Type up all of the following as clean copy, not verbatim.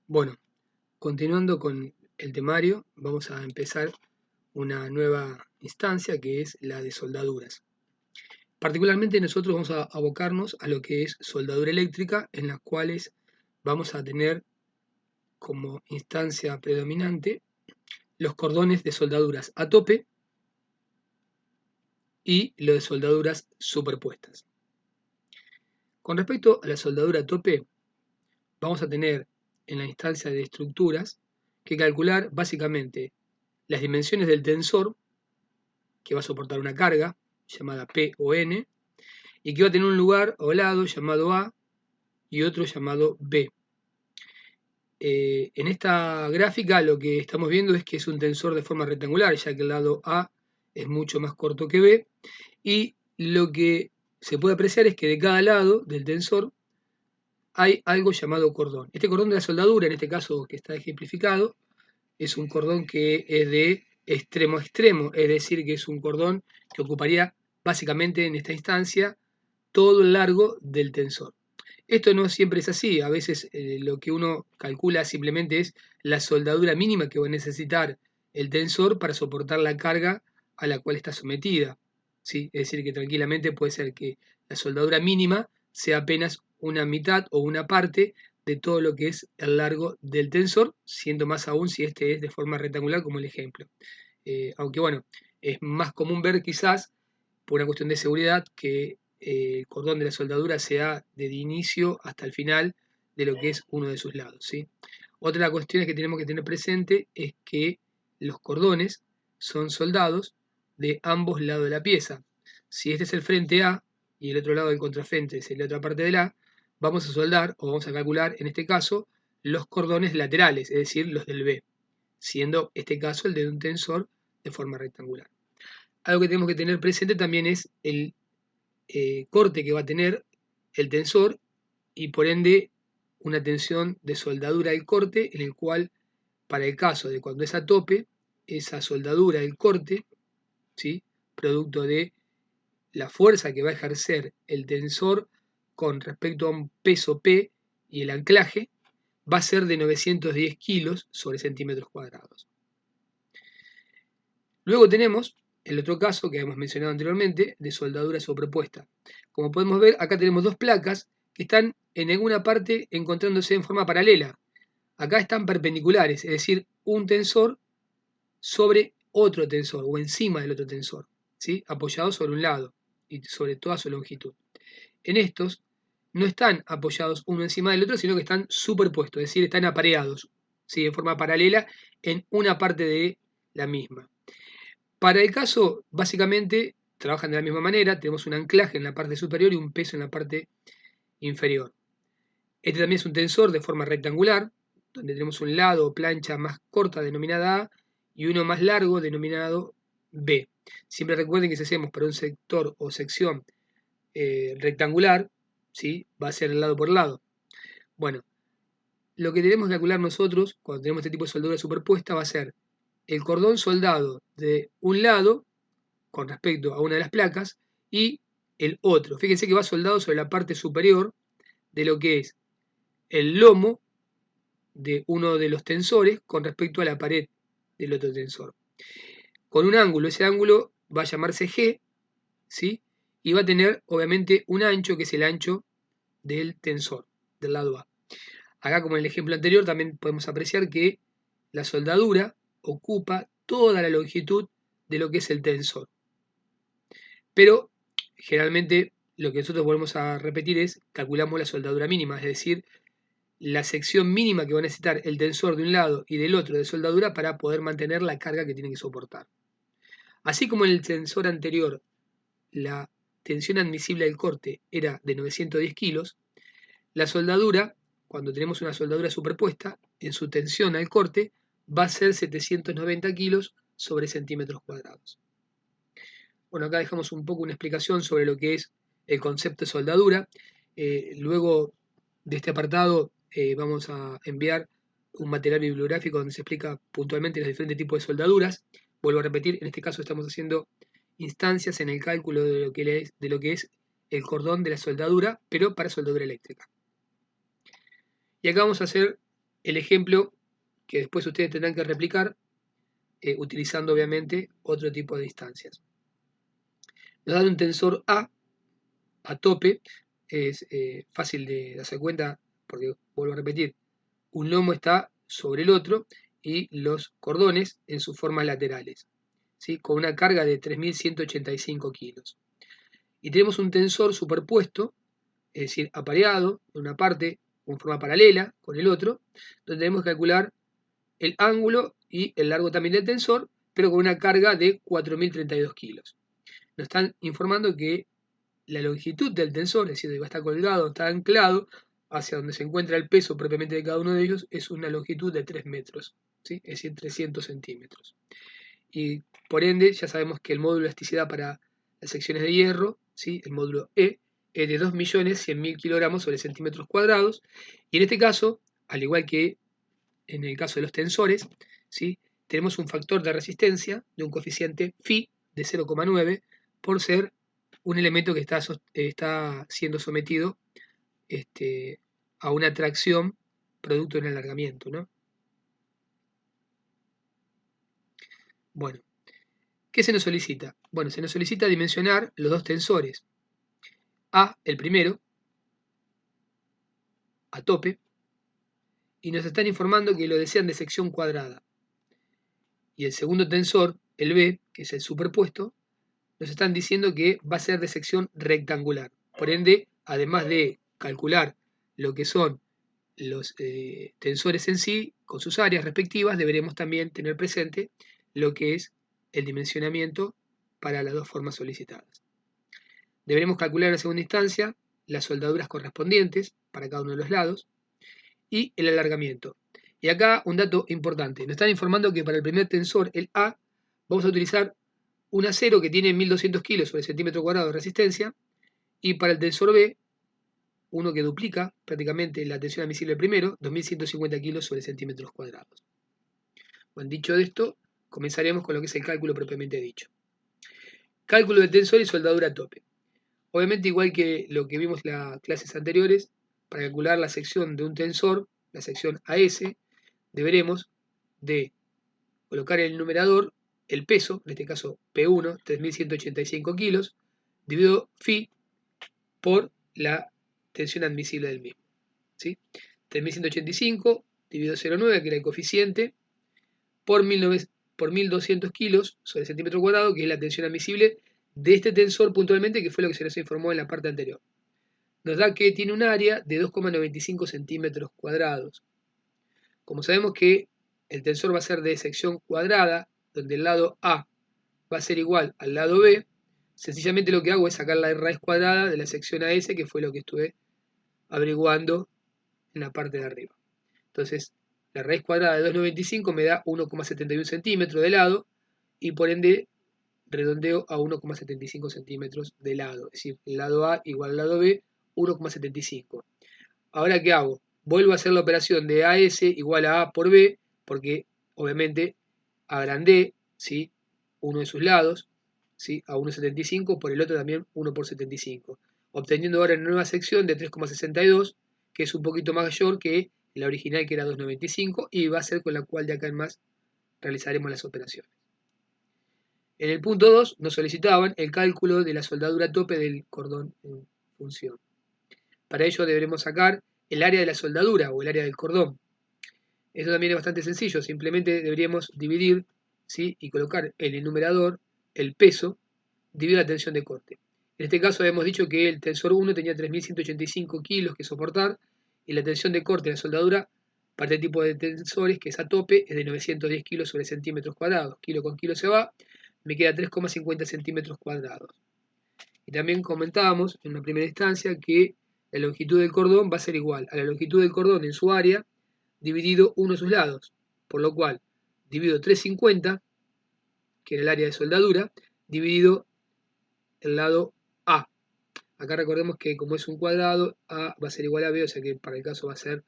Bueno, continuando con el temario, vamos a empezar una nueva instancia que es la de soldaduras. Particularmente nosotros vamos a abocarnos a lo que es soldadura eléctrica, en las cuales vamos a tener como instancia predominante los cordones de soldaduras a tope y lo de soldaduras superpuestas. Con respecto a la soldadura a tope, vamos a tener en la instancia de estructuras que calcular básicamente las dimensiones del tensor que va a soportar una carga llamada P o N y que va a tener un lugar o lado llamado A y otro llamado B. En esta gráfica lo que estamos viendo es que es un tensor de forma rectangular, ya que el lado A es mucho más corto que B, y lo que se puede apreciar es que de cada lado del tensor hay algo llamado cordón. Este cordón de la soldadura, en este caso que está ejemplificado, es un cordón que es de extremo a extremo, es decir, que es un cordón que ocuparía básicamente en esta instancia todo el largo del tensor. Esto no siempre es así, a veces lo que uno calcula simplemente es la soldadura mínima que va a necesitar el tensor para soportar la carga a la cual está sometida, ¿sí? Es decir, que tranquilamente puede ser que la soldadura mínima sea apenas una mitad o una parte de todo lo que es el largo del tensor, siendo más aún si este es de forma rectangular como el ejemplo. Aunque bueno, es más común ver quizás por una cuestión de seguridad que el cordón de la soldadura sea desde inicio hasta el final de lo que es uno de sus lados, ¿sí? Otra de las cuestiones que tenemos que tener presente es que los cordones son soldados de ambos lados de la pieza. Si este es el frente A y el otro lado del contrafrente es la otra parte del A, vamos a soldar o vamos a calcular en este caso los cordones laterales, es decir, los del B, siendo este caso el de un tensor de forma rectangular. Algo que tenemos que tener presente también es el corte que va a tener el tensor y por ende una tensión de soldadura del corte en el cual para el caso de cuando es a tope, esa soldadura del corte, ¿sí? Producto de la fuerza que va a ejercer el tensor con respecto a un peso P y el anclaje, va a ser de 910 kilos sobre centímetros cuadrados. Luego tenemos el otro caso que hemos mencionado anteriormente de soldadura sobrepuesta. Como podemos ver, acá tenemos dos placas que están en alguna parte encontrándose en forma paralela. Acá están perpendiculares, es decir, un tensor sobre otro tensor o encima del otro tensor, ¿sí? Apoyado sobre un lado y sobre toda su longitud. En estos no están apoyados uno encima del otro, sino que están superpuestos, es decir, están apareados, ¿sí? En forma paralela en una parte de la misma. Para el caso, básicamente, trabajan de la misma manera, tenemos un anclaje en la parte superior y un peso en la parte inferior. Este también es un tensor de forma rectangular, donde tenemos un lado o plancha más corta denominada A y uno más largo denominado B. Siempre recuerden que si hacemos para un sector o sección rectangular, ¿sí? Va a ser el lado por lado. Bueno, lo que tenemos que calcular nosotros cuando tenemos este tipo de soldadura superpuesta va a ser el cordón soldado de un lado con respecto a una de las placas y el otro. Fíjense que va soldado sobre la parte superior de lo que es el lomo de uno de los tensores con respecto a la pared del otro tensor. Con un ángulo, ese ángulo va a llamarse G, ¿sí? Y va a tener obviamente un ancho que es el ancho del tensor, del lado A. Acá como en el ejemplo anterior también podemos apreciar que la soldadura ocupa toda la longitud de lo que es el tensor. Pero generalmente lo que nosotros volvemos a repetir es calculamos la soldadura mínima, es decir, la sección mínima que va a necesitar el tensor de un lado y del otro de soldadura para poder mantener la carga que tiene que soportar. Así como en el tensor anterior la tensión admisible del corte era de 910 kilos, la soldadura, cuando tenemos una soldadura superpuesta, en su tensión al corte va a ser 790 kilos sobre centímetros cuadrados. Bueno, acá dejamos un poco una explicación sobre lo que es el concepto de soldadura. Luego de este apartado vamos a enviar un material bibliográfico donde se explica puntualmente los diferentes tipos de soldaduras. Vuelvo a repetir, en este caso estamos haciendo instancias en el cálculo de lo que es el cordón de la soldadura, pero para soldadura eléctrica. Y acá vamos a hacer el ejemplo que después ustedes tendrán que replicar utilizando obviamente otro tipo de distancias. Nos dan un tensor A tope, es fácil de darse cuenta porque, vuelvo a repetir, un lomo está sobre el otro y los cordones en sus formas laterales, ¿sí? Con una carga de 3.185 kilos. Y tenemos un tensor superpuesto, es decir, apareado en una parte en forma paralela con el otro, donde debemos calcular el ángulo y el largo también del tensor, pero con una carga de 4.032 kilos. Nos están informando que la longitud del tensor, es decir, que va a estar colgado, está anclado hacia donde se encuentra el peso propiamente de cada uno de ellos, es una longitud de 3 metros, ¿sí? Es decir, 300 centímetros. Y por ende, ya sabemos que el módulo de elasticidad para las secciones de hierro, ¿sí? El módulo E, es de 2.100.000 kilogramos sobre centímetros cuadrados. Y en este caso, al igual que en el caso de los tensores, ¿sí? Tenemos un factor de resistencia de un coeficiente phi de 0,9 por ser un elemento que está siendo sometido a una tracción producto de un alargamiento, ¿no? Bueno, ¿qué se nos solicita? Bueno, se nos solicita dimensionar los dos tensores. A, el primero, a tope, y nos están informando que lo desean de sección cuadrada. Y el segundo tensor, el B, que es el superpuesto, nos están diciendo que va a ser de sección rectangular. Por ende, además de calcular lo que son los tensores en sí, con sus áreas respectivas, deberemos también tener presente lo que es el dimensionamiento para las dos formas solicitadas. Deberemos calcular en segunda instancia las soldaduras correspondientes para cada uno de los lados y el alargamiento. Y acá un dato importante. Nos están informando que para el primer tensor, el A, vamos a utilizar un acero que tiene 1.200 kilos sobre centímetro cuadrado de resistencia, y para el tensor B, uno que duplica prácticamente la tensión admisible primero, 2.150 kilos sobre centímetros cuadrados. Bueno, dicho esto, comenzaremos con lo que es el cálculo propiamente dicho. Cálculo de tensor y soldadura a tope. Obviamente, igual que lo que vimos en las clases anteriores, para calcular la sección de un tensor, la sección AS, deberemos de colocar en el numerador el peso, en este caso P1, 3.185 kilos, dividido phi por la tensión admisible del mismo, ¿sí? 3.185 dividido 0,9, que era el coeficiente, por 1.200 kilos sobre centímetro cuadrado, que es la tensión admisible de este tensor puntualmente, que fue lo que se nos informó en la parte anterior. Nos da que tiene un área de 2,95 centímetros cuadrados. Como sabemos que el tensor va a ser de sección cuadrada, donde el lado A va a ser igual al lado B, sencillamente lo que hago es sacar la raíz cuadrada de la sección AS, que fue lo que estuve averiguando en la parte de arriba. Entonces, la raíz cuadrada de 2,95 me da 1,71 centímetros de lado, y por ende redondeo a 1,75 centímetros de lado. Es decir, el lado A igual al lado B, 1,75. Ahora, ¿qué hago? Vuelvo a hacer la operación de AS igual a A por B, porque obviamente agrandé, ¿sí?, uno de sus lados, ¿sí?, a 1,75, por el otro también 1 por 75, obteniendo ahora una nueva sección de 3,62, que es un poquito mayor que la original, que era 2,95, y va a ser con la cual de acá en más realizaremos las operaciones. En el punto 2 nos solicitaban el cálculo de la soldadura tope del cordón en función. Para ello deberemos sacar el área de la soldadura o el área del cordón. Esto también es bastante sencillo, simplemente deberíamos dividir, ¿sí?, y colocar en el numerador el peso dividido la tensión de corte. En este caso habíamos dicho que el tensor 1 tenía 3.185 kilos que soportar, y la tensión de corte de la soldadura para este tipo de tensores, que es a tope, es de 910 kilos sobre centímetros cuadrados. Kilo con kilo se va, me queda 3,50 centímetros cuadrados. Y también comentábamos en una primera instancia que la longitud del cordón va a ser igual a la longitud del cordón en su área dividido uno de sus lados, por lo cual divido 350, que era el área de soldadura, dividido el lado A. Acá recordemos que como es un cuadrado, A va a ser igual a B, o sea que para el caso va a ser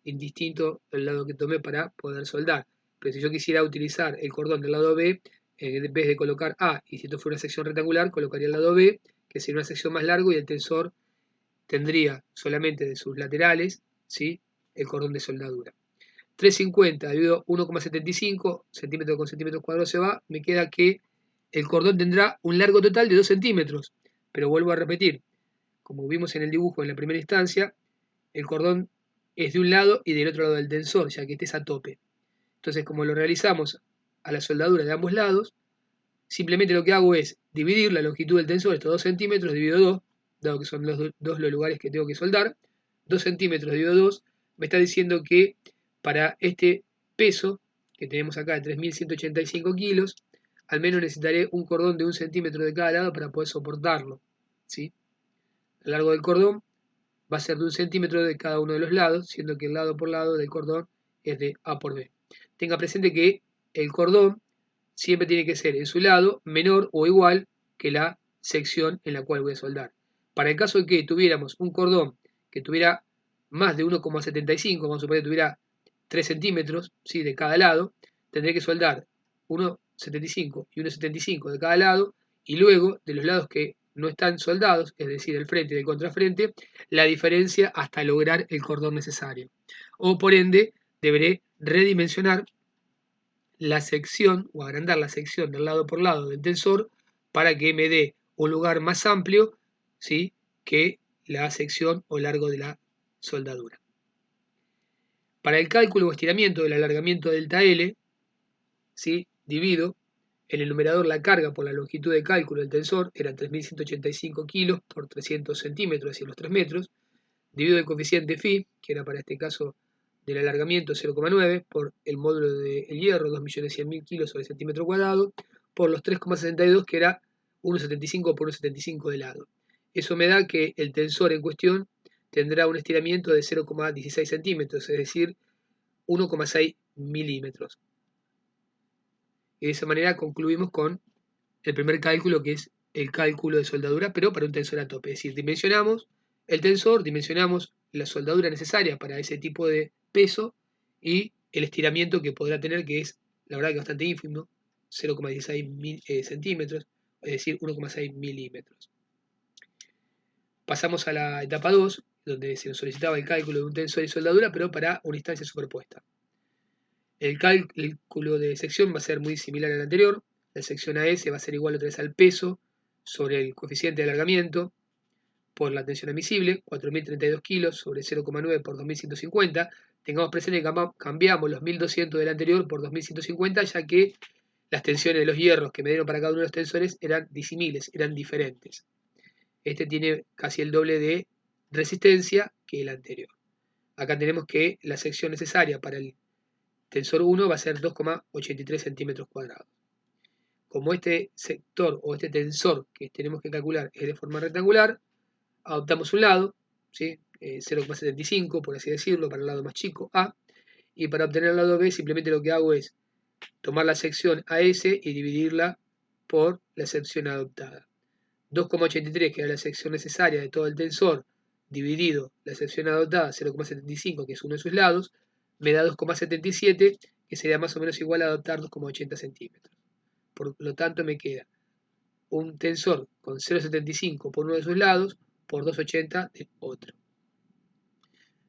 indistinto el lado que tomé para poder soldar. Pero si yo quisiera utilizar el cordón del lado B, en vez de colocar A, y si esto fuera una sección rectangular, colocaría el lado B, que sería una sección más larga, y el tensor tendría solamente de sus laterales, ¿sí?, el cordón de soldadura. 350 dividido 1,75, centímetro con centímetros cuadrados se va, me queda que el cordón tendrá un largo total de 2 centímetros. Pero vuelvo a repetir, como vimos en el dibujo en la primera instancia, el cordón es de un lado y del otro lado del tensor, ya que este es a tope. Entonces, como lo realizamos a la soldadura de ambos lados, simplemente lo que hago es dividir la longitud del tensor, estos 2 centímetros, divido 2, dado que son los lugares que tengo que soldar. 2 centímetros divido 2, me está diciendo que para este peso que tenemos acá de 3.185 kilos, al menos necesitaré un cordón de 1 centímetro de cada lado para poder soportarlo, ¿sí? El largo del cordón va a ser de 1 centímetro de cada uno de los lados, siendo que el lado por lado del cordón es de A por B. Tenga presente que el cordón siempre tiene que ser en su lado menor o igual que la sección en la cual voy a soldar. Para el caso de que tuviéramos un cordón que tuviera más de 1,75, vamos a suponer que tuviera 3 centímetros, ¿sí?, de cada lado, tendré que soldar 1,75 y 1,75 de cada lado, y luego de los lados que no están soldados, es decir, el frente y el contrafrente, la diferencia hasta lograr el cordón necesario. O por ende, deberé redimensionar la sección o agrandar la sección del lado por lado del tensor para que me dé un lugar más amplio, ¿sí?, que la sección o largo de la soldadura. Para el cálculo o estiramiento del alargamiento delta L, ¿sí?, divido en el numerador la carga por la longitud de cálculo del tensor, eran 3.185 kilos por 300 centímetros, es decir, los 3 metros, divido el coeficiente phi, que era para este caso del alargamiento 0,9, por el módulo del hierro, 2.100.000 kilos sobre centímetro cuadrado, por los 3,72, que era 1,75 por 1,75 de lado. Eso me da que el tensor en cuestión tendrá un estiramiento de 0,16 centímetros, es decir, 1,6 milímetros. Y de esa manera concluimos con el primer cálculo, que es el cálculo de soldadura, pero para un tensor a tope. Es decir, dimensionamos el tensor, dimensionamos la soldadura necesaria para ese tipo de peso y el estiramiento que podrá tener, que es, la verdad, que bastante ínfimo, 0,16 centímetros, es decir, 1,6 milímetros. Pasamos a la etapa 2, donde se nos solicitaba el cálculo de un tensor y soldadura, pero para una instancia superpuesta. El cálculo de sección va a ser muy similar al anterior. La sección AS va a ser igual otra vez al peso sobre el coeficiente de alargamiento por la tensión admisible, 4.032 kilos sobre 0,9 por 2.150. Tengamos presente que cambiamos los 1.200 del anterior por 2.150, ya que las tensiones de los hierros que me dieron para cada uno de los tensores eran disímiles, eran diferentes. Este tiene casi el doble de resistencia que el anterior. Acá tenemos que la sección necesaria para el tensor 1 va a ser 2,83 centímetros cuadrados. Como este sector o este tensor que tenemos que calcular es de forma rectangular, adoptamos un lado, ¿sí?, 0,75 por así decirlo, para el lado más chico, A, y para obtener el lado B simplemente lo que hago es tomar la sección AS y dividirla por la sección adoptada. 2,83, que era la sección necesaria de todo el tensor, dividido la sección adoptada, 0,75, que es uno de sus lados, me da 2,77, que sería más o menos igual a adoptar 2,80 centímetros. Por lo tanto, me queda un tensor con 0,75 por uno de sus lados, por 2,80 del otro.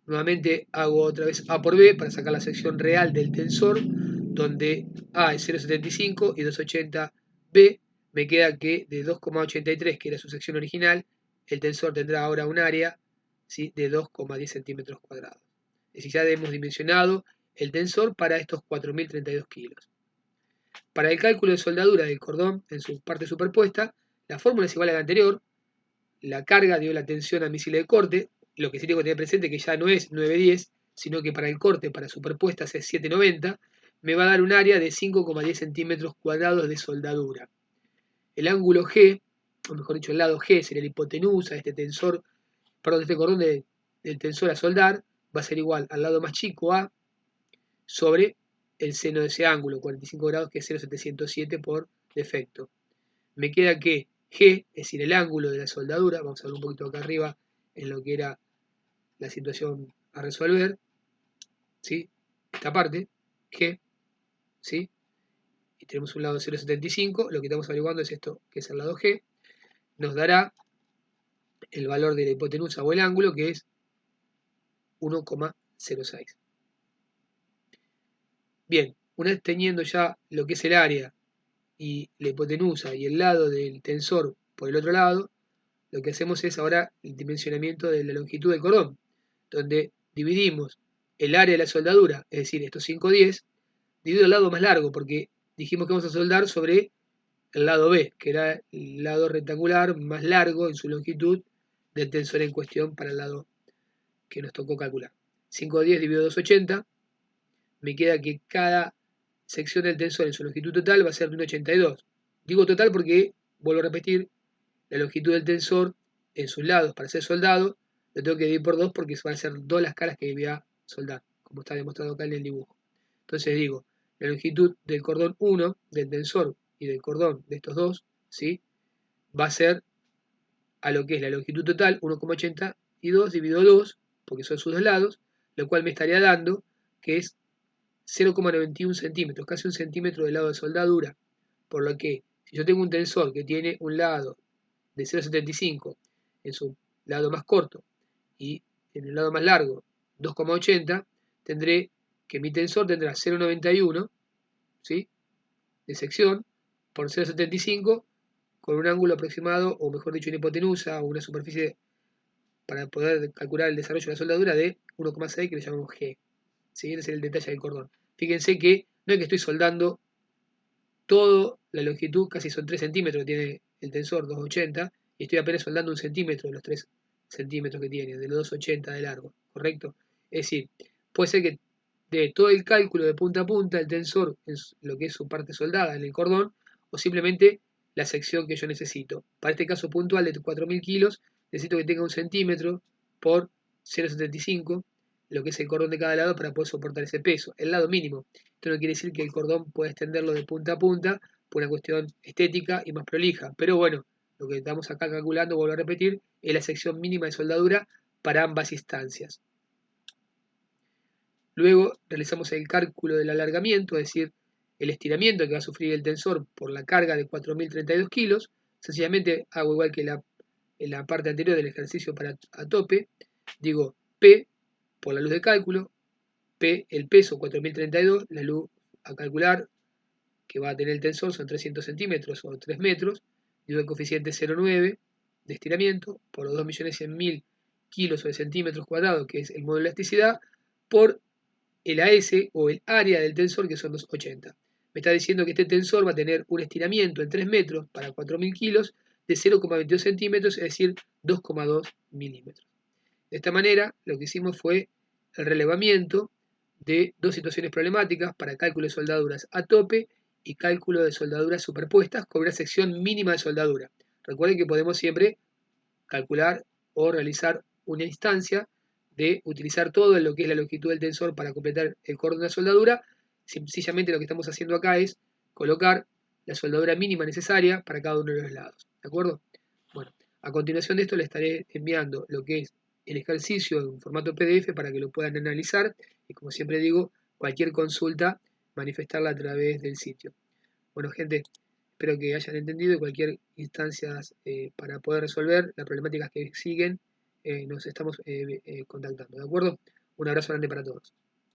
Nuevamente hago otra vez A por B para sacar la sección real del tensor, donde A es 0,75 y 2,80 B. Me queda que de 2,83, que era su sección original, el tensor tendrá ahora un área, ¿sí?, de 2,10 centímetros cuadrados. Es decir, ya hemos dimensionado el tensor para estos 4.032 kilos. Para el cálculo de soldadura del cordón en su parte superpuesta, la fórmula es igual a la anterior. La carga dio la tensión admisible de corte, lo que sí tengo que tener presente que ya no es 910, sino que para el corte, para superpuestas, es 790, me va a dar un área de 5,10 centímetros cuadrados de soldadura. El ángulo G, o mejor dicho, el lado G, sería la hipotenusa de este tensor, perdón, de este cordón del tensor a soldar, va a ser igual al lado más chico A sobre el seno de ese ángulo, 45 grados, que es 0,707 por defecto. Me queda que G, es decir, el ángulo de la soldadura, vamos a ver un poquito acá arriba en lo que era la situación a resolver, ¿sí?, esta parte, G, ¿sí?, y tenemos un lado 0,75, lo que estamos averiguando es esto, que es el lado G, nos dará el valor de la hipotenusa o el ángulo, que es 1,06. Bien, una vez teniendo ya lo que es el área y la hipotenusa y el lado del tensor por el otro lado, lo que hacemos es ahora el dimensionamiento de la longitud del cordón, donde dividimos el área de la soldadura, es decir, estos 5/10, dividido el lado más largo, porque dijimos que vamos a soldar sobre el lado B, que era el lado rectangular más largo en su longitud del tensor en cuestión para el lado que nos tocó calcular. 5/10 dividido 2/80, me queda que cada sección del tensor en su longitud total va a ser de 1,82. Digo total porque, vuelvo a repetir, la longitud del tensor en sus lados para ser soldado lo tengo que dividir por 2 porque van a ser 2 las caras que voy a soldar, como está demostrado acá en el dibujo. Entonces digo, la longitud del cordón 1 del tensor y del cordón de estos dos, ¿sí?, va a ser a lo que es la longitud total, 1,82 dividido 2, porque son sus dos lados, lo cual me estaría dando que es 0,91 centímetros, casi un centímetro del lado de soldadura. Por lo que, si yo tengo un tensor que tiene un lado de 0,75 en su lado más corto y en el lado más largo 2,80, tendré que mi tensor tendrá 0,91, ¿sí?, de sección por 0,75 con un ángulo aproximado, o mejor dicho, una hipotenusa o una superficie para poder calcular el desarrollo de la soldadura de 1,6 que le llamamos G. ¿Sí? Ese es el detalle del cordón. Fíjense que no es que estoy soldando toda la longitud, casi son 3 centímetros que tiene el tensor 2,80, y estoy apenas soldando 1 centímetro de los 3 centímetros que tiene, de los 2,80 de largo, ¿correcto? Es decir, puede ser que de todo el cálculo de punta a punta, el tensor es lo que es su parte soldada en el cordón, o simplemente la sección que yo necesito. Para este caso puntual de 4.000 kilos, necesito que tenga 1 centímetro por 0,75, lo que es el cordón de cada lado para poder soportar ese peso, el lado mínimo. Esto no quiere decir que el cordón pueda extenderlo de punta a punta por una cuestión estética y más prolija. Pero bueno, lo que estamos acá calculando, vuelvo a repetir, es la sección mínima de soldadura para ambas instancias. Luego realizamos el cálculo del alargamiento, es decir, el estiramiento que va a sufrir el tensor por la carga de 4.032 kilos. Sencillamente hago igual que en la parte anterior del ejercicio para a tope. Digo P por la luz de cálculo, P el peso 4.032, la luz a calcular que va a tener el tensor son 300 centímetros o 3 metros, digo el coeficiente 0,9 de estiramiento por los 2.100.000 kilos o de centímetros cuadrados, que es el modo de elasticidad, por el AS o el área del tensor, que son 2,80. Me está diciendo que este tensor va a tener un estiramiento en 3 metros para 4.000 kilos de 0,22 centímetros, es decir, 2,2 milímetros. De esta manera, lo que hicimos fue el relevamiento de dos situaciones problemáticas para cálculo de soldaduras a tope y cálculo de soldaduras superpuestas con una sección mínima de soldadura. Recuerden que podemos siempre calcular o realizar una instancia de utilizar todo lo que es la longitud del tensor para completar el cordón de la soldadura. Sencillamente lo que estamos haciendo acá es colocar la soldadura mínima necesaria para cada uno de los lados. ¿De acuerdo? Bueno, a continuación de esto le estaré enviando lo que es el ejercicio en formato PDF para que lo puedan analizar y, como siempre digo, cualquier consulta manifestarla a través del sitio. Bueno, gente, espero que hayan entendido y cualquier instancia para poder resolver las problemáticas que siguen, nos estamos contactando, ¿de acuerdo? Un abrazo grande para todos.